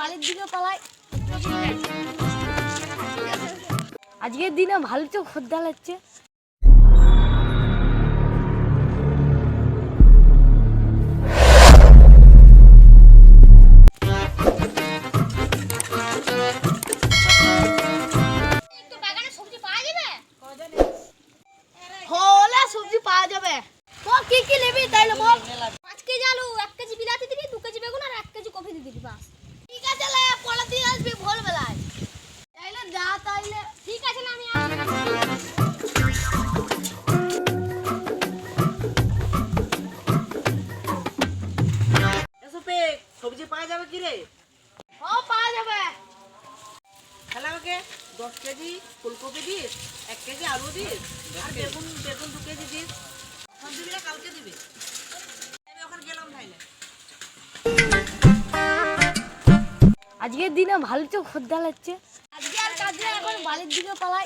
বাড়ির দিকে পালাই। আজকের দিনে ভালো তো খদ্দা লাগছে। সবজি পাওয়া যাবে তো কি কি নেবি তাইলে বল। 5 কেজি আলু, 1 কেজি বিলাতি দিবি, 2 কেজি বেগুন আর 1 কেজি কফি দিয়ে দিবি বাস। ঠিক আছে লে পরে দিয়ে আসবি ভোরবেলায়। তাইলে যা তাইলে ঠিক আছে না আমি আসছি। এসো পে সবজি পাওয়া যাবে কি রে? ও পাওয়া যাবে। তাহলে আমাকে 10 কেজি ফুলকপি দিস, 1 কেজি আলু দিস, আর বেগুন 2 কেজি দিস। এখন দিবি না কালকে দিবি? আমি ওখানে গেলাম তাইলে। আজকের দিনে ভালো তো খদ্দা লাগছে। আজকে আর কাজে এখন বাড়ির দিকে পালাই।